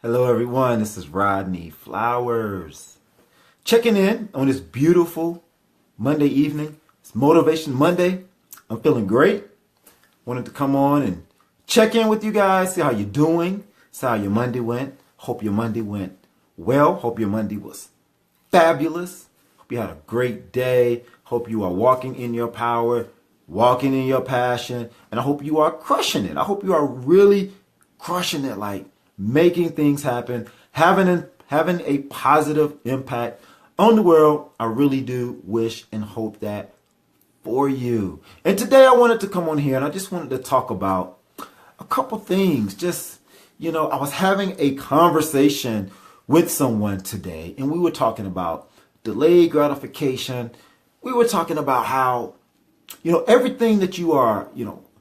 Hello, everyone. This is Rodney Flowers. Checking in on this beautiful Monday evening. It's Motivation Monday. I'm feeling great. Wanted to come on and check in with you guys, see how you're doing, see how your Monday went. Hope your Monday went well. Hope your Monday was fabulous. Hope you had a great day. Hope you are walking in your power, walking in your passion, and I hope you are crushing it. I hope you are really crushing it, like making things happen, having a positive impact on the world. I really do wish and hope that for you. And today I wanted to come on here and I just wanted to talk about a couple things. I was having a conversation with someone today and we were talking about delayed gratification. We were talking about how, everything that you are,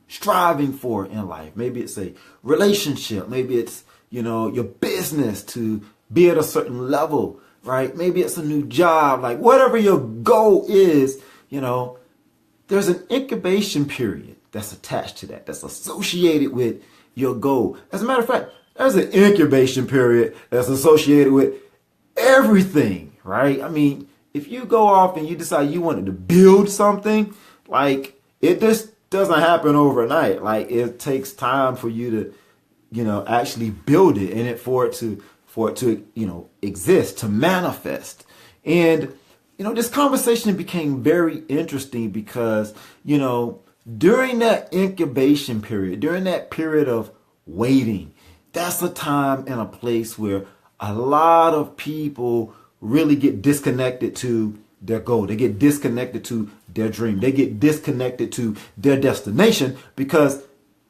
striving for in life. Maybe it's a relationship. Maybe it's, your business to be at a certain level, right? Maybe it's a new job, like whatever your goal is, there's an incubation period that's attached to that, that's associated with your goal. As a matter of fact, there's an incubation period that's associated with everything, right? I mean, if you go off and you decide you wanted to build something, like it just doesn't happen overnight. Like it takes time for you to, actually build it and for it to exist, to manifest. And, this conversation became very interesting because, during that incubation period, during that period of waiting, that's a time and a place where a lot of people really get disconnected to their goal. They get disconnected to their dream. They get disconnected to their destination because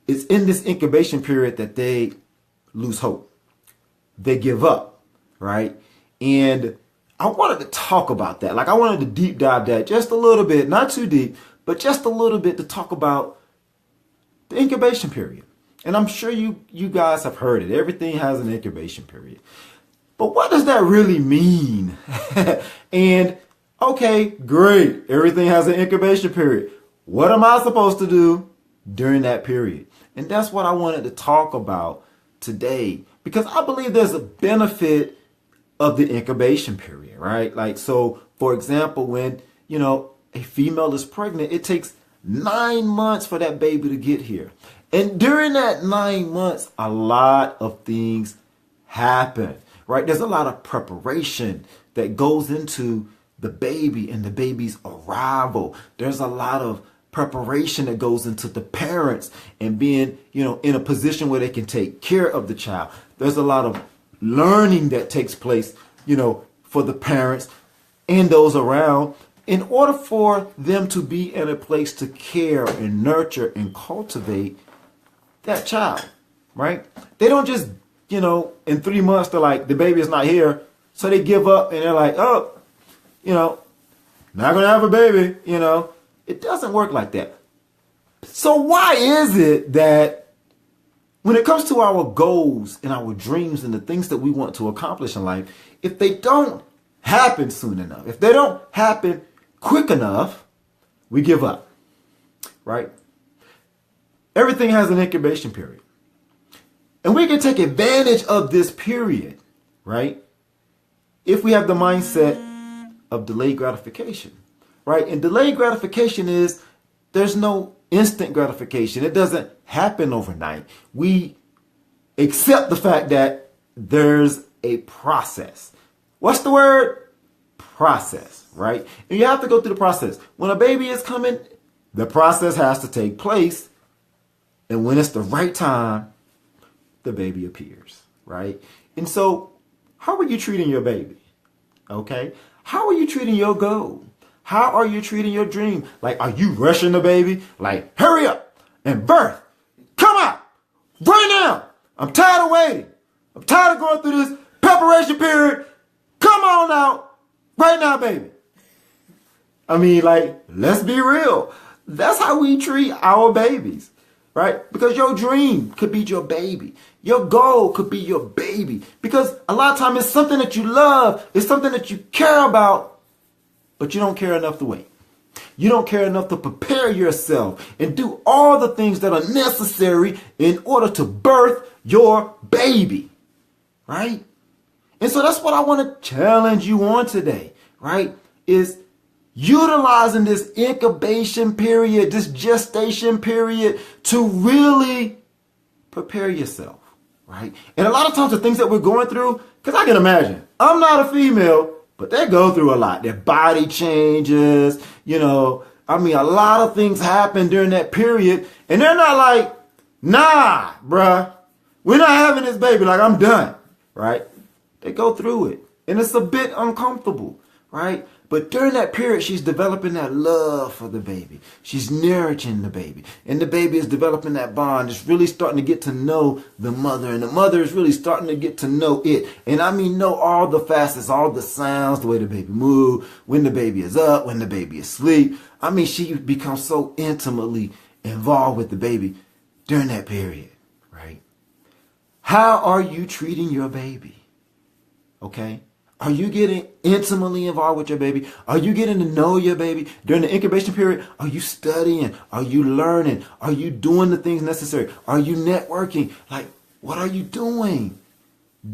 it's in this incubation period that they lose hope. They give up, right? And I wanted to talk about that. Like I wanted to deep dive that just a little bit, not too deep, but just a little bit to talk about the incubation period. And I'm sure you guys have heard it. Everything has an incubation period. But what does that really mean? And okay, great. Everything has an incubation period. What am I supposed to do during that period? And that's what I wanted to talk about today, because I believe there's a benefit of the incubation period, right? Like, so for example, when, a female is pregnant, it takes 9 months for that baby to get here. And during that 9 months, a lot of things happen, right? There's a lot of preparation that goes into the baby and the baby's arrival. There's a lot of preparation that goes into the parents and being, in a position where they can take care of the child. There's a lot of learning that takes place, for the parents and those around in order for them to be in a place to care and nurture and cultivate that child, right? They don't just, in 3 months, they're like, the baby is not here. So they give up and they're like, oh, not going to have a baby, It doesn't work like that. So why is it that when it comes to our goals and our dreams and the things that we want to accomplish in life, if they don't happen soon enough, if they don't happen quick enough, we give up, right? Everything has an incubation period. And we can take advantage of this period, right? If we have the mindset of delayed gratification, right? And delayed gratification is there's no instant gratification. It doesn't happen overnight. We accept the fact that there's a process. What's the word? Process, right? And you have to go through the process. When a baby is coming, the process has to take place. And when it's the right time, the baby appears, right? And so how are you treating your baby? Okay. How are you treating your goal? How are you treating your dream? Like, are you rushing the baby? Like, hurry up and birth. Come out right now. I'm tired of waiting. I'm tired of going through this preparation period. Come on out right now, baby. I mean, like, let's be real. That's how we treat our babies, right? Because your dream could be your baby. Your goal could be your baby. Because a lot of times it's something that you love. It's something that you care about, but you don't care enough to wait. You don't care enough to prepare yourself and do all the things that are necessary in order to birth your baby, right? And so that's what I want to challenge you on today, right? Is utilizing this incubation period, this gestation period to really prepare yourself, right? And a lot of times the things that we're going through, because I can imagine, I'm not a female, but they go through a lot. Their body changes, a lot of things happen during that period. And they're not like, nah, bruh, we're not having this baby. Like, I'm done, right? They go through it. And it's a bit uncomfortable, right? But during that period, she's developing that love for the baby. She's nourishing the baby. And the baby is developing that bond. It's really starting to get to know the mother. And the mother is really starting to get to know it. And know all the facets, all the sounds, the way the baby moves, when the baby is up, when the baby is asleep. She becomes so intimately involved with the baby during that period, right? How are you treating your baby? Okay? Are you getting intimately involved with your baby? Are you getting to know your baby? During the incubation period, are you studying? Are you learning? Are you doing the things necessary? Are you networking? Like, what are you doing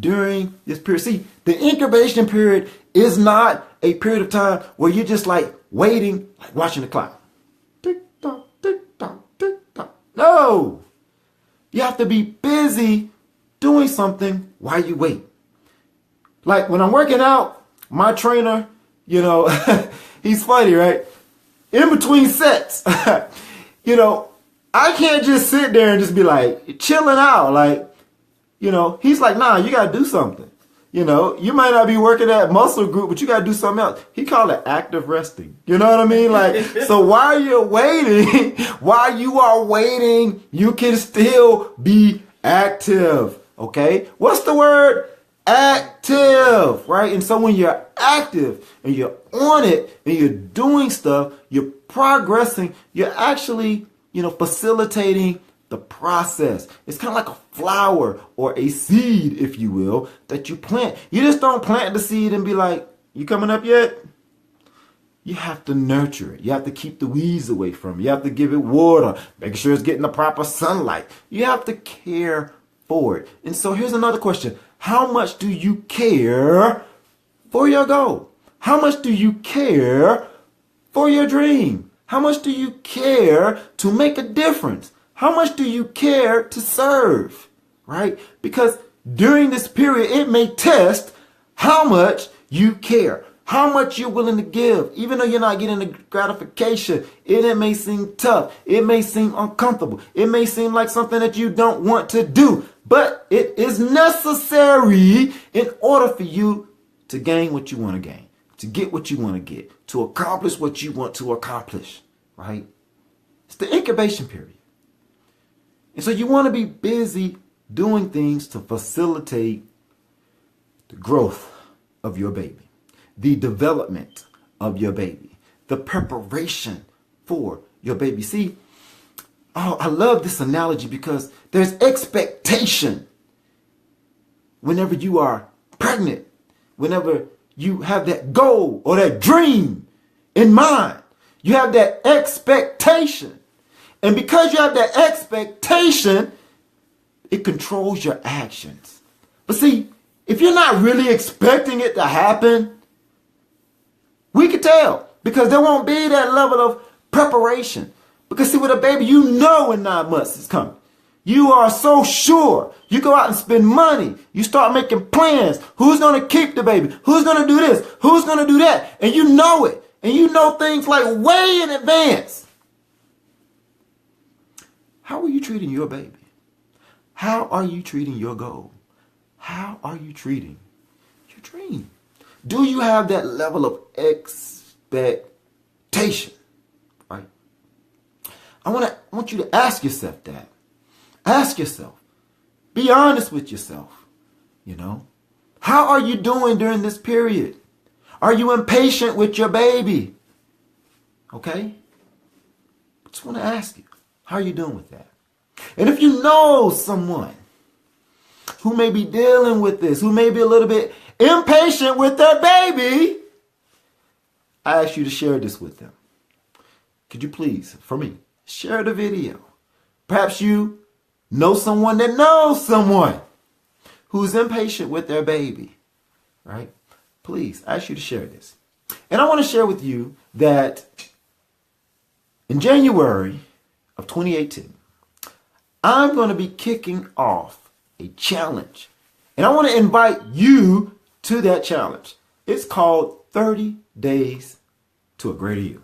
during this period? See, the incubation period is not a period of time where you're just like waiting, like watching the clock. Tick tock, tick tock, tick tock. No! You have to be busy doing something while you wait. Like when I'm working out, my trainer, he's funny, right? In between sets, I can't just sit there and just be like chilling out. Like, he's like, nah, you got to do something. You might not be working at muscle group, but you got to do something else. He called it active resting. You know what I mean? Like, so while you're waiting, you can still be active. Okay. What's the word? Active, right? And so when you're active and you're on it and you're doing stuff, you're progressing, you're actually, facilitating the process. It's kind of like a flower or a seed, if you will, that you plant. You just don't plant the seed and be like, you coming up yet? You have to nurture it. You have to keep the weeds away from it. You have to give it water, making sure it's getting the proper sunlight. You have to care for it. And so here's another question. How much do you care for your goal? How much do you care for your dream? How much do you care to make a difference? How much do you care to serve? Right? Because during this period, it may test how much you care, how much you're willing to give. Even though you're not getting the gratification, it may seem tough. It may seem uncomfortable. It may seem like something that you don't want to do. But it is necessary in order for you to gain what you want to gain, to get what you want to get, to accomplish what you want to accomplish, right? It's the incubation period. And so you want to be busy doing things to facilitate the growth of your baby, the development of your baby, the preparation for your baby. See, I love this analogy because there's expectation whenever you are pregnant, whenever you have that goal or that dream in mind. You have that expectation. And because you have that expectation, it controls your actions. But see, if you're not really expecting it to happen, we can tell because there won't be that level of preparation. Because see, with a baby, you know in 9 months it's coming. You are so sure. You go out and spend money. You start making plans. Who's going to keep the baby? Who's going to do this? Who's going to do that? And you know it. And you know things like way in advance. How are you treating your baby? How are you treating your goal? How are you treating your dream? Do you have that level of expectation? Right? I want you to ask yourself that. Ask yourself. Be honest with yourself. How are you doing during this period? Are you impatient with your baby? Okay? I just want to ask you, how are you doing with that? And if you know someone who may be dealing with this, who may be a little bit impatient with their baby, I ask you to share this with them. Could you please, for me, share the video? Perhaps you know someone that knows someone who's impatient with their baby, right? Please, I ask you to share this. And I want to share with you that in January of 2018, I'm going to be kicking off a challenge. And I want to invite you to that challenge. It's called 30 Days to a Greater You.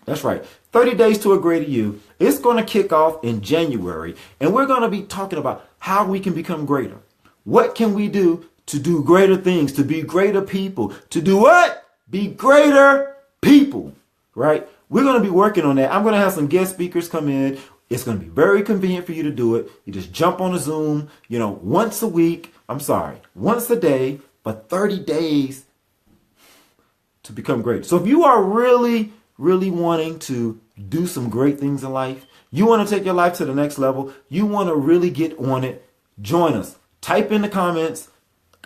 That's right. 30 Days to a Greater You. It's going to kick off in January. And we're going to be talking about how we can become greater. What can we do to do greater things, to be greater people, to do what? Be greater people, right? We're going to be working on that. I'm going to have some guest speakers come in. It's going to be very convenient for you to do it. You just jump on a Zoom, once a week. Once a day for 30 days to become great. So if you are really, really wanting to do some great things in life, you want to take your life to the next level, you want to really get on it, join us. Type in the comments,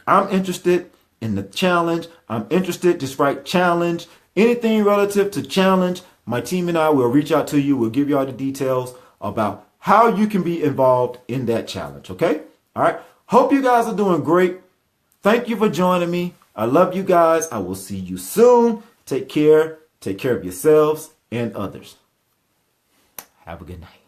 I'm interested in the challenge. I'm interested. Just write challenge. Anything relative to challenge, my team and I will reach out to you. We'll give you all the details about how you can be involved in that challenge. Okay? All right. Hope you guys are doing great. Thank you for joining me. I love you guys. I will see you soon. Take care. Take care of yourselves and others. Have a good night.